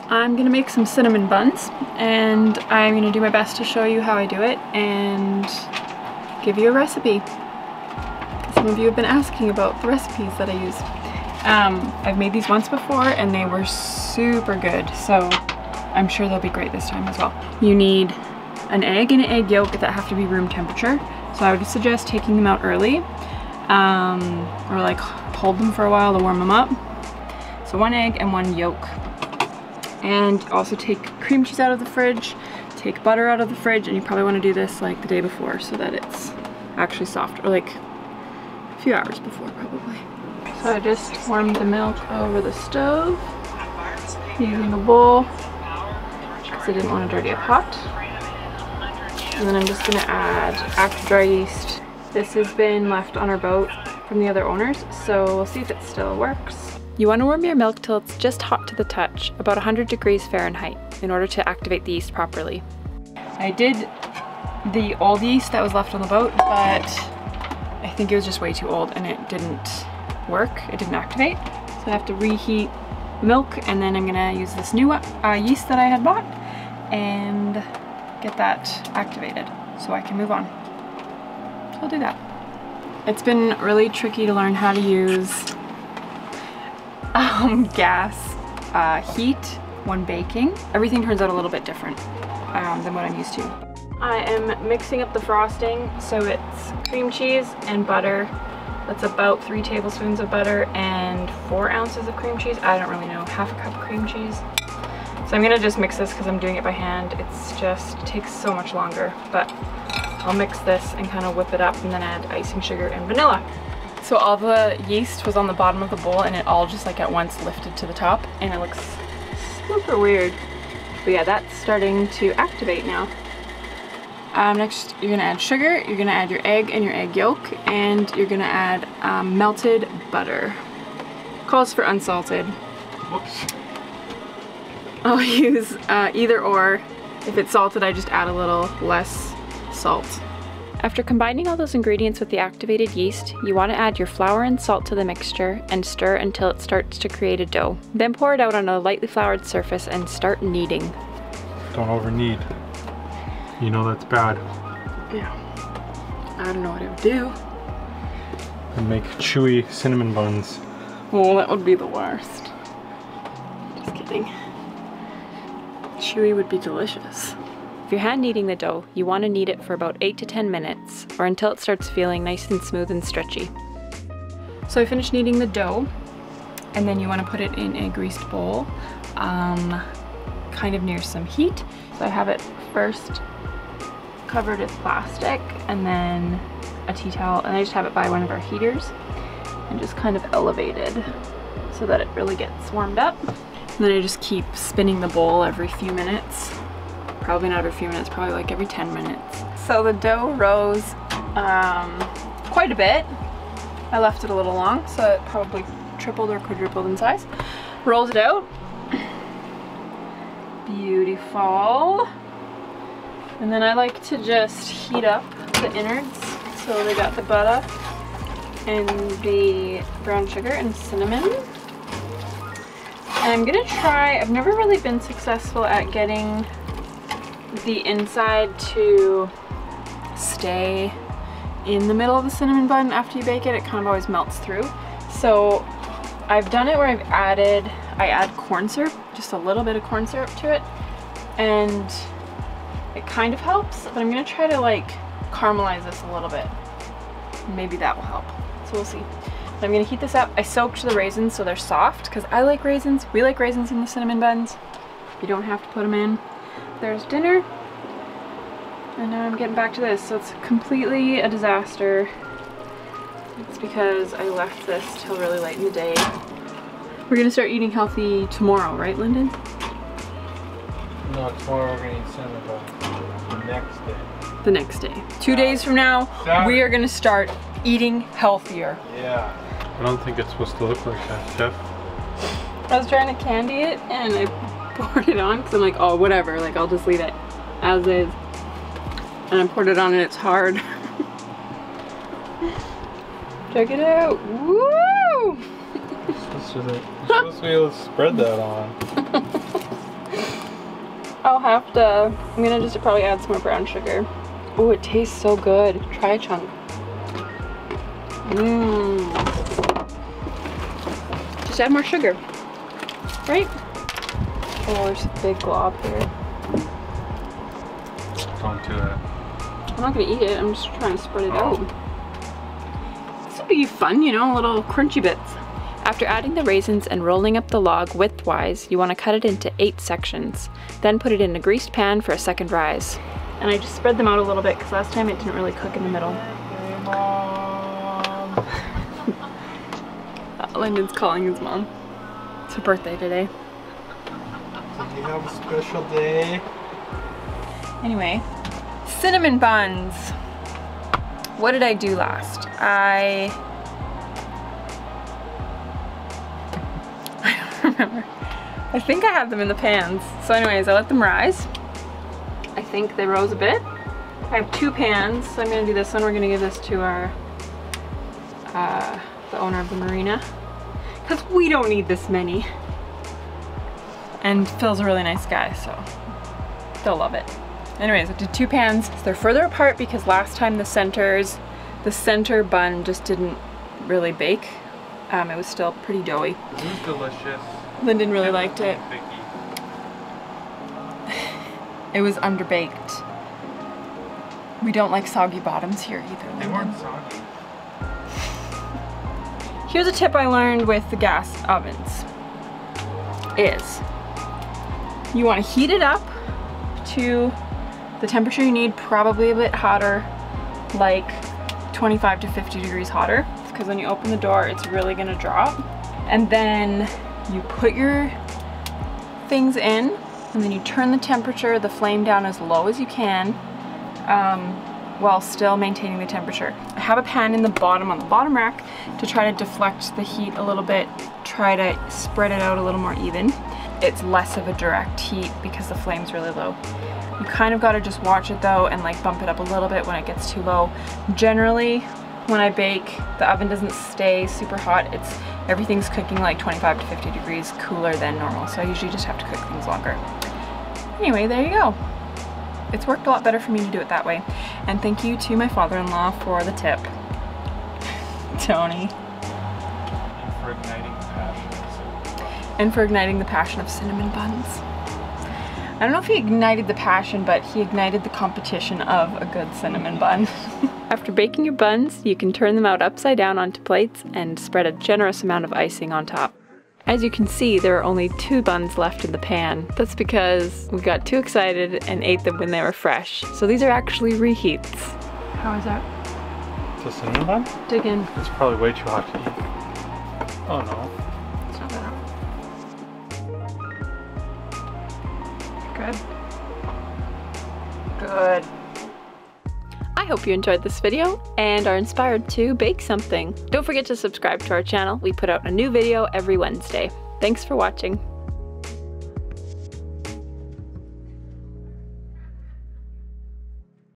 I'm gonna make some cinnamon buns, and I'm gonna do my best to show you how I do it and give you a recipe. Some of you have been asking about the recipes that I use. I've made these once before and they were super good, so I'm sure they'll be great this time as well. You need an egg and an egg yolk that have to be room temperature, so I would suggest taking them out early, or like hold them for a while to warm them up. So 1 egg and 1 yolk. And also take cream cheese out of the fridge, take butter out of the fridge, and you probably want to do this like the day before so that it's actually soft, or like a few hours before probably. So I just warmed the milk over the stove using a bowl because I didn't want to dirty a pot. And then I'm just going to add active dry yeast. This has been left on our boat from the other owners, so we'll see if it still works. You want to warm your milk till it's just hot to the touch, about 100 degrees Fahrenheit, in order to activate the yeast properly. I did the old yeast that was left on the boat, but I think it was just way too old and it didn't work, it didn't activate. So I have to reheat milk, and then I'm gonna use this new yeast that I had bought and get that activated so I can move on. So I'll do that. It's been really tricky to learn how to use gas heat when baking. Everything turns out a little bit different than what I'm used to. I am mixing up the frosting, so it's cream cheese and butter. That's about 3 tablespoons of butter and 4 ounces of cream cheese. I don't really know, half a cup of cream cheese. So I'm gonna just mix this because I'm doing it by hand. It's just takes so much longer, but I'll mix this and kind of whip it up and then add icing sugar and vanilla. So all the yeast was on the bottom of the bowl and it all just like at once lifted to the top, and it looks super weird. But yeah, that's starting to activate now. Next, you're gonna add sugar, you're gonna add your egg and your egg yolk, and you're gonna add melted butter. Calls for unsalted. Whoops. I'll use either or. If it's salted, I just add a little less salt. After combining all those ingredients with the activated yeast, you want to add your flour and salt to the mixture and stir until it starts to create a dough. Then pour it out on a lightly floured surface and start kneading. Don't over knead. You know that's bad. Yeah. I don't know what it would do. And make chewy cinnamon buns. Well, that would be the worst. Just kidding. Chewy would be delicious. If you're hand kneading the dough, you want to knead it for about 8 to 10 minutes, or until it starts feeling nice and smooth and stretchy. So I finished kneading the dough, and then you want to put it in a greased bowl, kind of near some heat. So I have it first covered with plastic, and then a tea towel, and I just have it by one of our heaters, and just kind of elevated so that it really gets warmed up. And then I just keep spinning the bowl every few minutes. Probably not every few minutes, probably like every 10 minutes. So the dough rose quite a bit. I left it a little long, so it probably tripled or quadrupled in size. Rolled it out. Beautiful. And then I like to just heat up the innards. So they got the butter and the brown sugar and cinnamon. And I'm gonna try, I've never really been successful at getting the inside to stay in the middle of the cinnamon bun after you bake it. It kind of always melts through. So I've done it where I add corn syrup, just a little bit of corn syrup to it, and it kind of helps, but I'm gonna try to like caramelize this a little bit. Maybe that will help, so we'll see. But I'm gonna heat this up. I soaked the raisins so they're soft because I like raisins. We like raisins in the cinnamon buns. You don't have to put them in. There's dinner, and now I'm getting back to this. So it's completely a disaster. It's because I left this till really late in the day. We're gonna start eating healthy tomorrow, right, Lyndon? No, tomorrow we're gonna eat cinnamon buns. The next day. The next day. 2 days from now, Saturday. We are gonna start eating healthier. Yeah. I don't think it's supposed to look like that, Jeff. I was trying to candy it and I poured it on because I'm like, oh, whatever, like I'll just leave it as is. And I poured it on and it's hard. Check it out. Woo! You're supposed to be able to spread that on. I'm gonna just probably add some more brown sugar. Oh, it tastes so good. Try a chunk. Just add more sugar, right? Oh, there's a big glob here. Don't do it. I'm not gonna eat it, I'm just trying to spread it out. This would be fun, you know, little crunchy bits. After adding the raisins and rolling up the log widthwise, you want to cut it into 8 sections. Then put it in a greased pan for a second rise. And I just spread them out a little bit because last time it didn't really cook in the middle. Hey, Mom. Lyndon's calling his mom. It's her birthday today. Did you have a special day? Anyway, cinnamon buns. What did I do last? I don't remember. I think I had them in the pans. So anyways, I let them rise. I think they rose a bit. I have 2 pans, so I'm gonna do this one. We're gonna give this to our, the owner of the marina. Because we don't need this many. And Phil's a really nice guy, so they'll love it. Anyways, I did 2 pans. They're further apart because last time the center bun just didn't really bake. It was still pretty doughy. It was delicious. Lyndon really liked it. It was underbaked. We don't like soggy bottoms here either. They weren't soggy. Here's a tip I learned with the gas ovens. Is you want to heat it up to the temperature you need, probably a bit hotter, like 25 to 50 degrees hotter, because when you open the door, it's really gonna drop. And then you put your things in, and then you turn the temperature, the flame down as low as you can, while still maintaining the temperature. I have a pan in the bottom on the bottom rack to try to deflect the heat a little bit, try to spread it out a little more even. It's less of a direct heat because the flame's really low. You kind of gotta just watch it though and like bump it up a little bit when it gets too low. Generally, when I bake, the oven doesn't stay super hot. Everything's cooking like 25 to 50 degrees cooler than normal, so I usually just have to cook things longer. Anyway, there you go. It's worked a lot better for me to do it that way. And thank you to my father-in-law for the tip. Tony. And for igniting the passion of cinnamon buns. I don't know if he ignited the passion, but he ignited the competition of a good cinnamon bun. After baking your buns, you can turn them out upside down onto plates and spread a generous amount of icing on top. As you can see, there are only 2 buns left in the pan. That's because we got too excited and ate them when they were fresh. So these are actually reheats. How is that? The cinnamon bun? Dig in. It's probably way too hot to eat. Oh no. It's not that hot. Good. Good. I hope you enjoyed this video and are inspired to bake something. Don't forget to subscribe to our channel. We put out a new video every Wednesday. Thanks for watching.